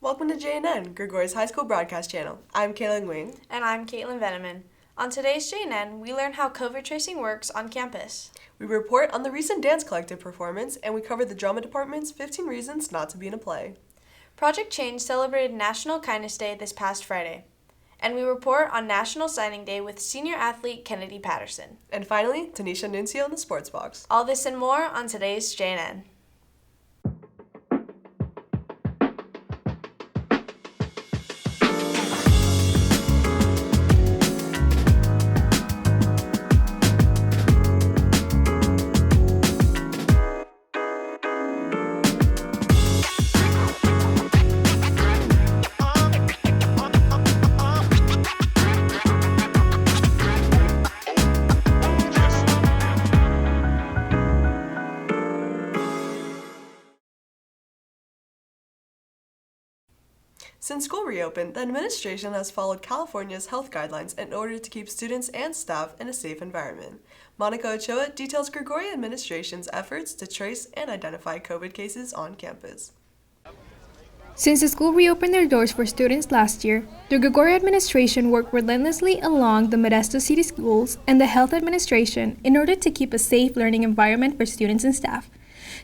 Welcome to JNN, Gregori's high school broadcast channel. I'm Kaylin Wing. And I'm Caitlin Veneman. On today's JNN, we learn how COVID tracing works on campus. We report on the recent dance collective performance, and we cover the drama department's 15 reasons not to be in a play. Project Change celebrated National Kindness Day this past Friday. And we report on National Signing Day with senior athlete Kennedy Patterson. And finally, Tanisha Nuncio in the Sports Box. All this and more on today's JNN. Since school reopened, the administration has followed California's health guidelines in order to keep students and staff in a safe environment. Monica Ochoa details Gregory administration's efforts to trace and identify COVID cases on campus. Since the school reopened their doors for students last year, the Gregory administration worked relentlessly along the Modesto City Schools and the health administration in order to keep a safe learning environment for students and staff,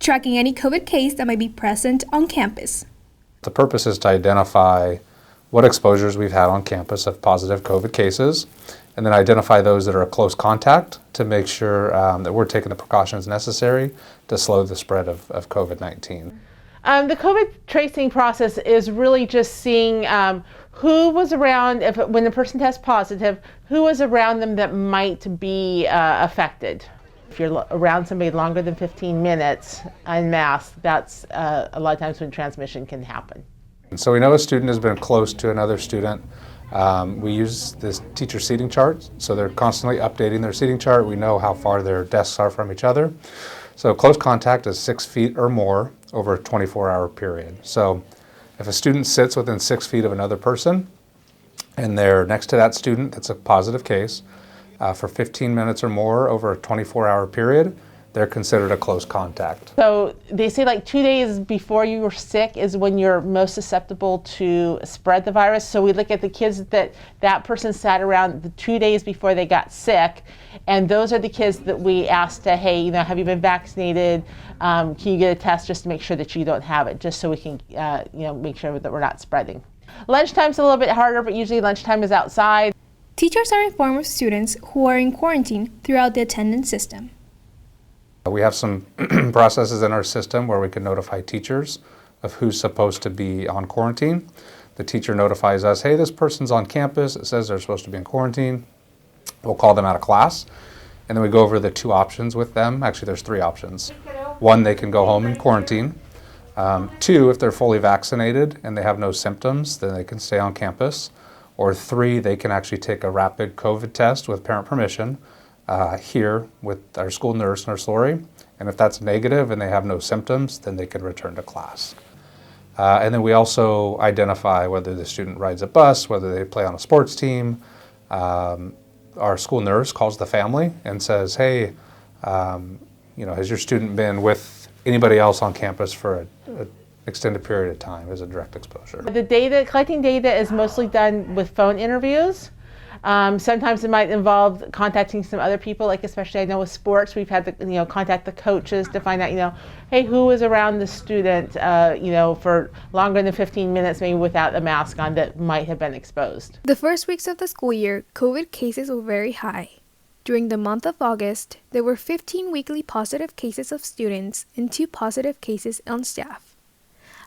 tracking any COVID case that might be present on campus. The purpose is to identify what exposures we've had on campus of positive COVID cases, and then identify those that are a close contact to make sure that we're taking the precautions necessary to slow the spread of COVID-19. The COVID tracing process is really just seeing who was around, when the person tests positive, who was around them that might be affected. If you're around somebody longer than 15 minutes en masse, that's a lot of times when transmission can happen. And so we know a student has been close to another student. We use this teacher seating chart, so they're constantly updating their seating chart. We know how far their desks are from each other. So close contact is 6 feet or more over a 24-hour period. So if a student sits within 6 feet of another person and they're next to that student, that's a positive case. For 15 minutes or more over a 24-hour period, they're considered a close contact. So they say like 2 days before you were sick is when you're most susceptible to spread the virus. So we look at the kids that person sat around the 2 days before they got sick, and those are the kids that we asked to, hey, have you been vaccinated? Can you get a test just to make sure that you don't have it, just so we can make sure that we're not spreading. Lunchtime's a little bit harder, but usually lunchtime is outside. Teachers are informed of students who are in quarantine throughout the attendance system. We have some processes in our system where we can notify teachers of who's supposed to be on quarantine. The teacher notifies us, hey, this person's on campus. It says they're supposed to be in quarantine. We'll call them out of class. And then we go over the two options with them. Actually, there's three options. One, they can go home in quarantine. Two, if they're fully vaccinated and they have no symptoms, then they can stay on campus. Or three, they can actually take a rapid COVID test with parent permission here with our school nurse, Nurse Lori. And if that's negative and they have no symptoms, then they can return to class. And then we also identify whether the student rides a bus, whether they play on a sports team. Our school nurse calls the family and says, hey, has your student been with anybody else on campus for a extended period of time as a direct exposure? Collecting data is mostly done with phone interviews. Sometimes it might involve contacting some other people, like especially I know with sports, we've had to contact the coaches to find out, hey, who was around the student, for longer than 15 minutes, maybe without a mask on, that might have been exposed. The first weeks of the school year, COVID cases were very high. During the month of August, there were 15 weekly positive cases of students and 2 positive cases on staff.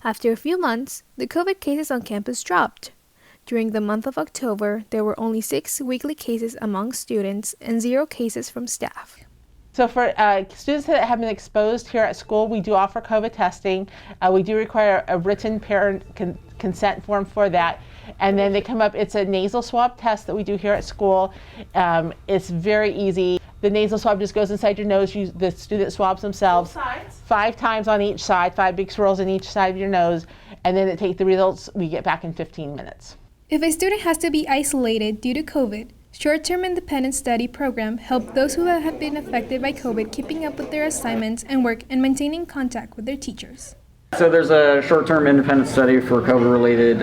After a few months, the COVID cases on campus dropped. During the month of October, there were only 6 weekly cases among students and 0 cases from staff. So for students that have been exposed here at school, we do offer COVID testing. We do require a written parent consent form for that. And then they come up, it's a nasal swab test that we do here at school. It's very easy. The nasal swab just goes inside your nose. The student swabs themselves 5 times on each side, 5 big swirls in each side of your nose, and then the results we get back in 15 minutes. If a student has to be isolated due to COVID, Short-term independent study program help those who have been affected by COVID keeping up with their assignments and work and maintaining contact with their teachers. So there's a short-term independent study for COVID-related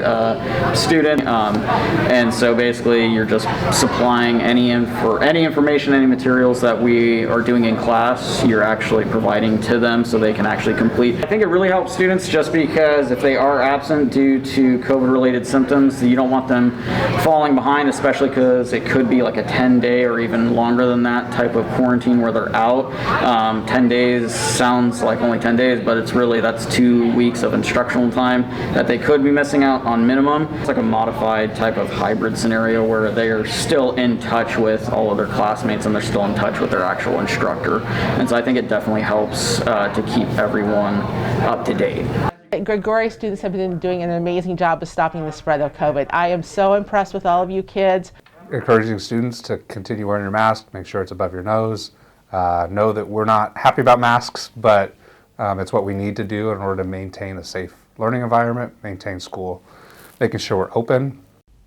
student, and so basically you're just supplying any information, any materials that we are doing in class, you're actually providing to them so they can actually complete. I think it really helps students just because if they are absent due to COVID-related symptoms, you don't want them falling behind, especially because it could be like a 10-day or even longer than that type of quarantine where they're out. 10 days sounds like only 10 days, but it's really, that's 2 weeks of instructional time that they could be missing out on minimum. It's like a modified type of hybrid scenario where they are still in touch with all of their classmates and they're still in touch with their actual instructor. And so I think it definitely helps to keep everyone up to date. Gregory students have been doing an amazing job of stopping the spread of COVID. I am so impressed with all of you kids. Encouraging students to continue wearing your mask, make sure it's above your nose. Know that we're not happy about masks, but it's what we need to do in order to maintain a safe learning environment, maintain school, making sure we're open.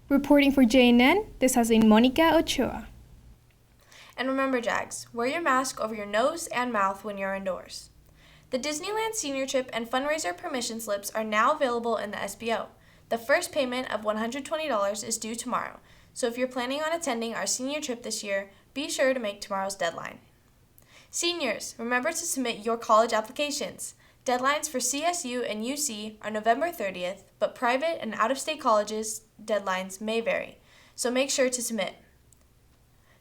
Reporting for JNN, this has been Monica Ochoa. And remember, Jags, wear your mask over your nose and mouth when you're indoors. The Disneyland Senior Trip and Fundraiser permission slips are now available in the SBO. The first payment of $120 is due tomorrow, so if you're planning on attending our senior trip this year, be sure to make tomorrow's deadline. Seniors, remember to submit your college applications. Deadlines for CSU and UC are November 30th, but private and out-of-state colleges' deadlines may vary, so make sure to submit.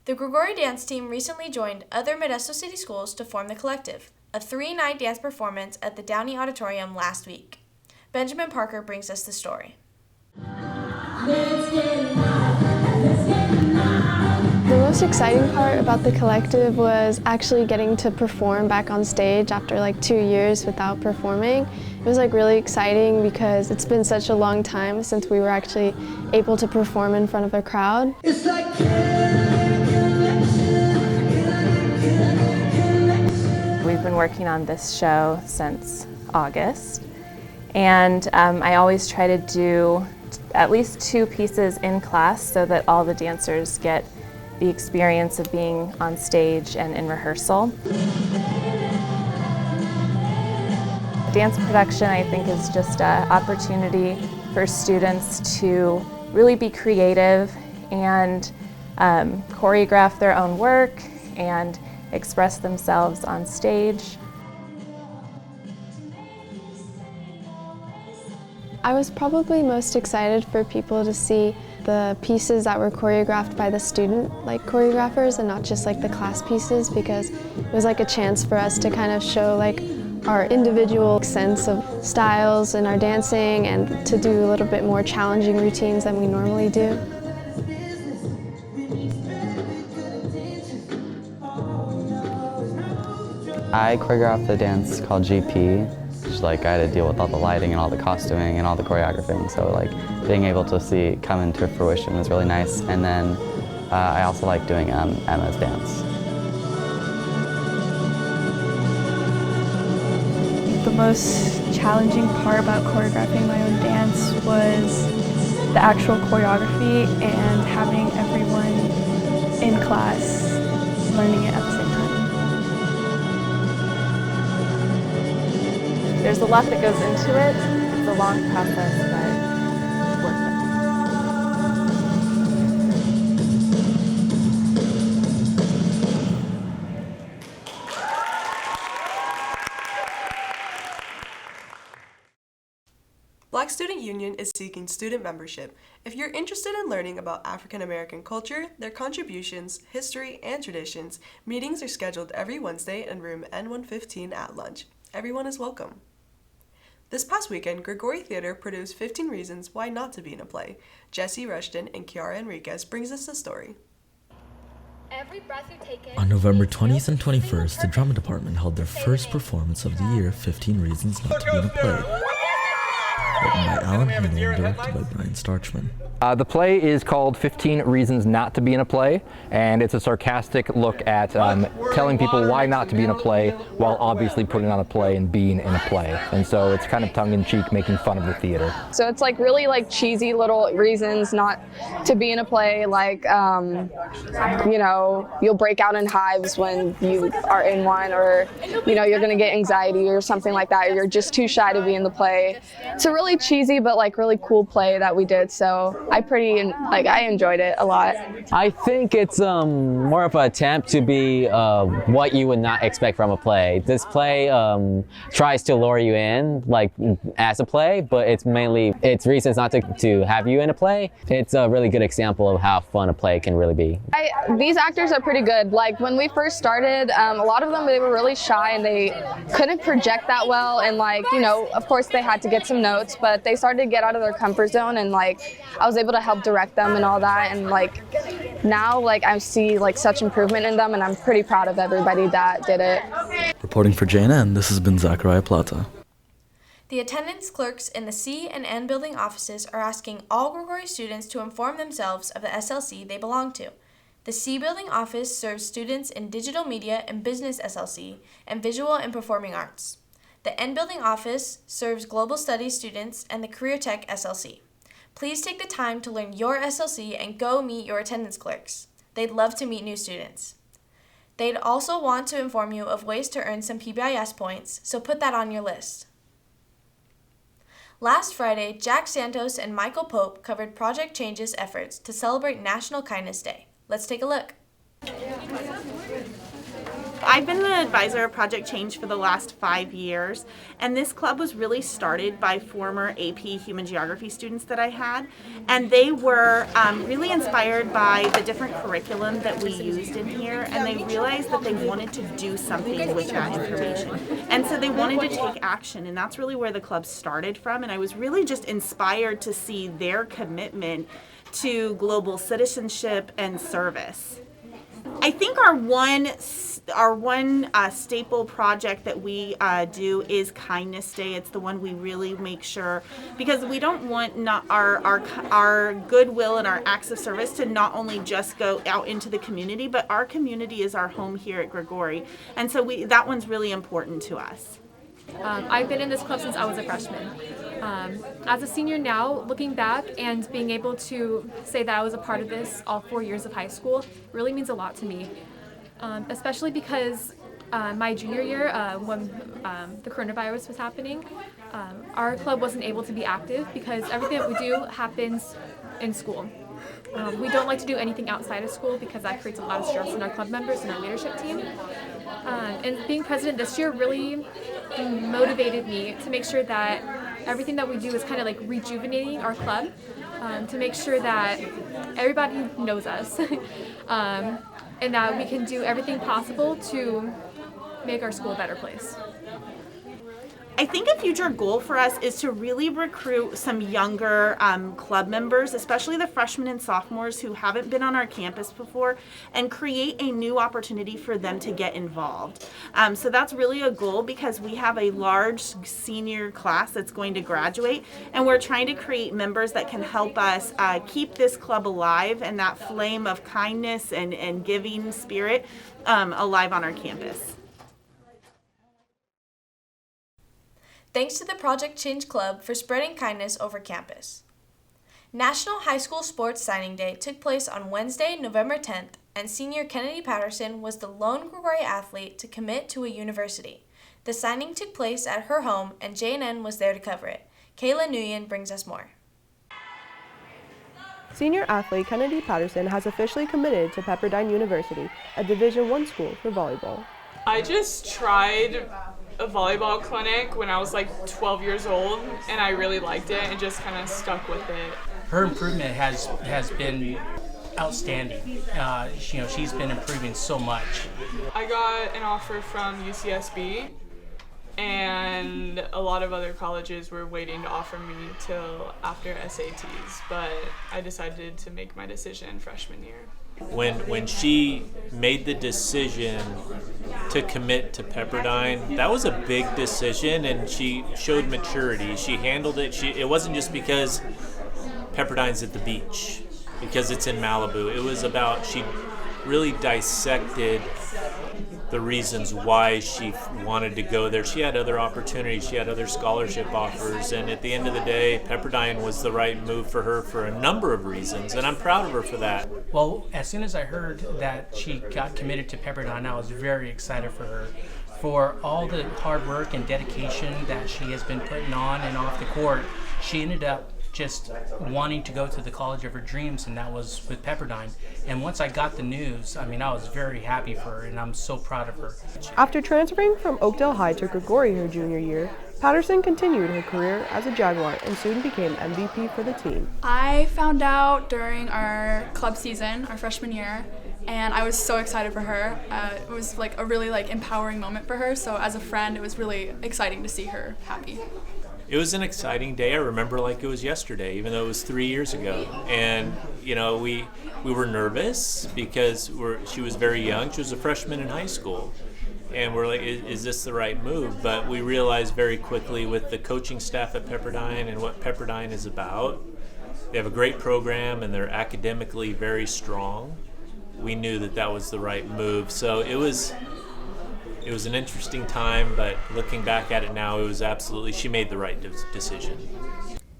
The Grigori dance team recently joined other Modesto City Schools to form the Collective, a 3-night dance performance at the Downey Auditorium last week. Benjamin Parker brings us the story. The most exciting part about the Collective was actually getting to perform back on stage after like 2 years without performing. It was like really exciting because it's been such a long time since we were actually able to perform in front of a crowd. It's like We've been working on this show since August, and I always try to do at least 2 pieces in class so that all the dancers get the experience of being on stage and in rehearsal. Dance production, I think, is just an opportunity for students to really be creative and choreograph their own work and express themselves on stage. I was probably most excited for people to see the pieces that were choreographed by the student choreographers and not just like the class pieces, because it was like a chance for us to kind of show like our individual sense of styles in our dancing and to do a little bit more challenging routines than we normally do. I choreographed the dance called GP. I had to deal with all the lighting and all the costuming and all the choreographing, so being able to see it come into fruition was really nice. And then I also like doing Emma's dance. The most challenging part about choreographing my own dance was the actual choreography and having everyone in class learning it at the same time. There's a lot that goes into it. It's a long process, but it's worth it. Black Student Union is seeking student membership. If you're interested in learning about African American culture, their contributions, history, and traditions, meetings are scheduled every Wednesday in room N115 at lunch. Everyone is welcome. This past weekend, Grigori Theater produced 15 Reasons Why Not to Be in a Play. Jesse Rushton and Kiara Enriquez brings us the story. On November 20th and 21st, the drama department held their first performance of the year, 15 Reasons Not to Be in a Play, written by Alan Heenan and directed by Brian Starchman. The play is called 15 Reasons Not to Be in a Play, and it's a sarcastic look at telling people why not to be in a play while obviously putting on a play and being in a play. And so it's kind of tongue-in-cheek, making fun of the theater. So it's like really like cheesy little reasons not to be in a play, like, you know, you'll break out in hives when you are in one, or, you know, you're going to get anxiety or something like that, or you're just too shy to be in the play. It's a really cheesy but like really cool play that we did, so I enjoyed it a lot. I think it's more of an attempt to be what you would not expect from a play. This play tries to lure you in, like as a play, but it's reasons not to have you in a play. It's a really good example of how fun a play can really be. These actors are pretty good. Like when we first started, a lot of them, they were really shy and they couldn't project that well, and like, you know, of course they had to get some notes, but they started to get out of their comfort zone, and like I was able to help direct them and all that, and like now like I see like such improvement in them, and I'm pretty proud of everybody that did it. Reporting for JNN, this has been Zachariah Plata. The attendance clerks in the C and N building offices are asking all Gregory students to inform themselves of the SLC they belong to. The C building office serves students in digital media and business SLC and visual and performing arts. The N building office serves global studies students and the career tech SLC. Please take the time to learn your SLC and go meet your attendance clerks. They'd love to meet new students. They'd also want to inform you of ways to earn some PBIS points, so put that on your list. Last Friday, Jack Santos and Michael Pope covered Project Change's efforts to celebrate National Kindness Day. Let's take a look. I've been the advisor of Project Change for the last 5 years, and this club was really started by former AP Human Geography students that I had, and they were really inspired by the different curriculum that we used in here, and they realized that they wanted to do something with that information, and so they wanted to take action, and that's really where the club started from, and I was really just inspired to see their commitment to global citizenship and service. I think our one staple project that we do is Kindness Day. It's the one we really make sure, because we don't want our goodwill and our acts of service to not only just go out into the community, but our community is our home here at Gregory, and so that one's really important to us. I've been in this club since I was a freshman. As a senior now, looking back and being able to say that I was a part of this all 4 years of high school really means a lot to me, especially because my junior year, when the coronavirus was happening, our club wasn't able to be active because everything that we do happens in school. We don't like to do anything outside of school because that creates a lot of stress in our club members and our leadership team. And being president this year really motivated me to make sure that everything that we do is kind of like rejuvenating our club, to make sure that everybody knows us and that we can do everything possible to make our school a better place. I think a future goal for us is to really recruit some younger club members, especially the freshmen and sophomores who haven't been on our campus before, and create a new opportunity for them to get involved. So that's really a goal, because we have a large senior class that's going to graduate, and we're trying to create members that can help us keep this club alive and that flame of kindness and giving spirit alive on our campus. Thanks to the Project Change Club for spreading kindness over campus. National High School Sports Signing Day took place on Wednesday, November 10th, and senior Kennedy Patterson was the lone Gregory athlete to commit to a university. The signing took place at her home, and JNN was there to cover it. Kayla Nguyen brings us more. Senior athlete Kennedy Patterson has officially committed to Pepperdine University, a Division I school for volleyball. I just tried a volleyball clinic when I was like 12 years old, and I really liked it and just kind of stuck with it. Her improvement has been outstanding. She's been improving so much. I got an offer from UCSB, and a lot of other colleges were waiting to offer me till after SATs, but I decided to make my decision freshman year. When she made the decision to commit to Pepperdine, that was a big decision, and she showed maturity. She handled it. It wasn't just because Pepperdine's at the beach because it's in Malibu. It was about, she really dissected the reasons why she wanted to go there. She had other opportunities, she had other scholarship offers, and at the end of the day, Pepperdine was the right move for her for a number of reasons, and I'm proud of her for that. Well, as soon as I heard that she got committed to Pepperdine, I was very excited for her, for all the hard work and dedication that she has been putting on and off the court. She ended up just wanting to go to the college of her dreams, and that was with Pepperdine. And once I got the news, I was very happy for her, and I'm so proud of her. After transferring from Oakdale High to Gregory her junior year, Patterson continued her career as a Jaguar and soon became MVP for the team. I found out during our club season, our freshman year, and I was so excited for her. It was like a really empowering moment for her, so as a friend, it was really exciting to see her happy. It was an exciting day. I remember like it was yesterday, even though it was 3 years ago. And, we were nervous because she was very young. She was a freshman in high school. And we're like, is this the right move? But we realized very quickly with the coaching staff at Pepperdine and what Pepperdine is about, they have a great program and they're academically very strong. We knew that was the right move. So it was an interesting time, but looking back at it now, it was absolutely, she made the right decision.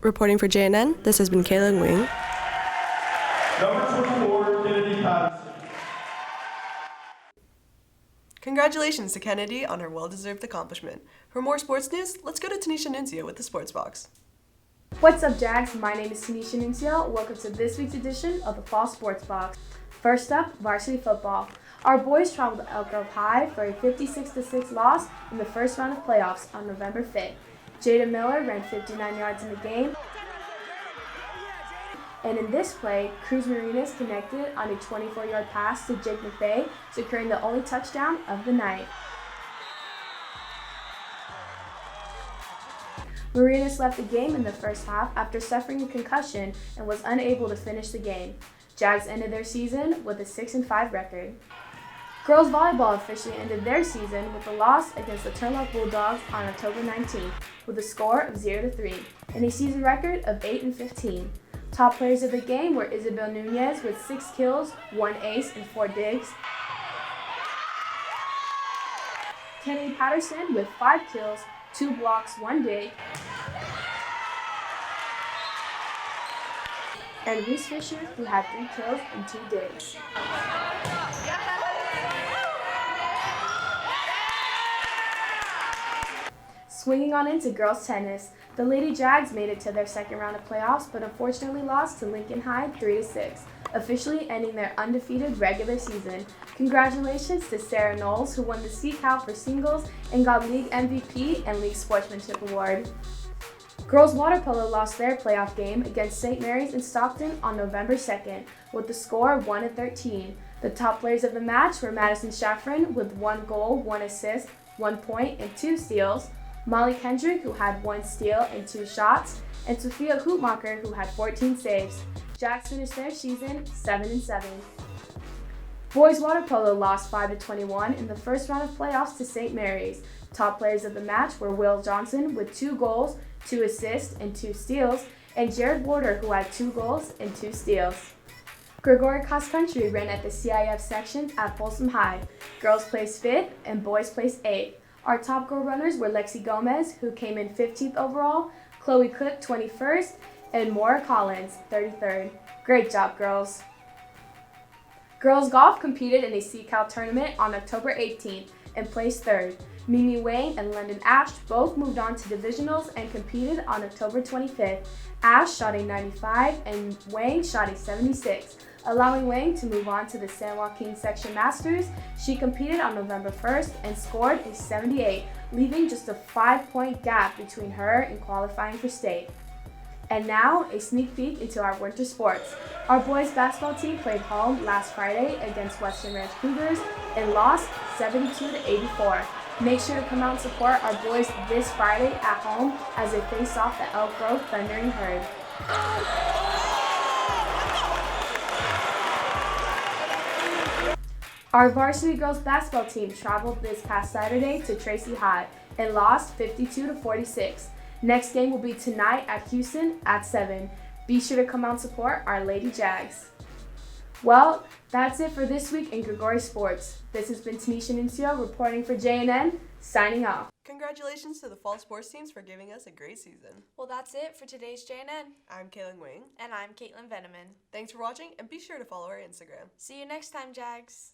Reporting for JNN, this has been Kaylin Wing. Number 24, Kennedy Patterson. Congratulations to Kennedy on her well-deserved accomplishment. For more sports news, let's go to Tanisha Nunzio with the Sports Box. What's up, Jags? My name is Tanisha Nunzio. Welcome to this week's edition of the Fall Sports Box. First up, varsity football. Our boys traveled to Elk Grove High for a 56-6 loss in the first round of playoffs on November 5th. Jada Miller ran 59 yards in the game. And in this play, Cruz Marinas connected on a 24-yard pass to Jake McVay, securing the only touchdown of the night. Marinas left the game in the first half after suffering a concussion and was unable to finish the game. Jags ended their season with a 6-5 record. Girls volleyball officially ended their season with a loss against the Turlock Bulldogs on October 19th with a score of 0-3 and a season record of 8-15. Top players of the game were Isabel Nunez with 6 kills, 1 ace, and 4 digs. Kennedy Patterson with 5 kills, 2 blocks, 1 dig. And Reese Fisher, who had 3 kills and 2 digs. Swinging on into girls tennis, the Lady Jags made it to their second round of playoffs, but unfortunately lost to Lincoln High 3-6, officially ending their undefeated regular season. Congratulations to Sarah Knowles, who won the CCAL for singles and got League MVP and League Sportsmanship Award. Girls water polo lost their playoff game against St. Mary's in Stockton on November 2nd with the score of 1-13. The top players of the match were Madison Shaffron with 1 goal, 1 assist, 1 point, and 2 steals, Molly Kendrick, who had 1 steal and 2 shots, and Sophia Hoopmacher, who had 14 saves. Jags finished their season 7-7. Boys water polo lost 5-21 in the first round of playoffs to St. Mary's. Top players of the match were Will Johnson with 2 goals, 2 assists, and 2 steals, and Jared Warder, who had 2 goals and 2 steals. Gregory Cross Country ran at the CIF section at Folsom High. Girls placed 5th and boys placed 8th. Our top girl runners were Lexi Gomez, who came in 15th overall, Chloe Cook 21st, and Maura Collins 33rd. Great job, girls. Girls golf competed in a CCAL tournament on October 18th and placed 3rd. Mimi Wang and London Ash both moved on to divisionals and competed on October 25th. Ash shot a 95 and Wang shot a 76. Allowing Wang to move on to the San Joaquin Section Masters, she competed on November 1st and scored a 78, leaving just a 5-point gap between her and qualifying for state. And now, a sneak peek into our winter sports. Our boys basketball team played home last Friday against Western Ranch Cougars and lost 72-84. Make sure to come out and support our boys this Friday at home as they face off the Elk Grove Thundering Herd. Our varsity girls basketball team traveled this past Saturday to Tracy High and lost 52-46. Next game will be tonight at Houston at 7. Be sure to come out and support our Lady Jags. Well, that's it for this week in Grigori Sports. This has been Tanisha Nuncio reporting for JNN, signing off. Congratulations to the fall sports teams for giving us a great season. Well, that's it for today's JNN. I'm Kaylin Wing. And I'm Caitlin Veneman. Thanks for watching, and be sure to follow our Instagram. See you next time, Jags.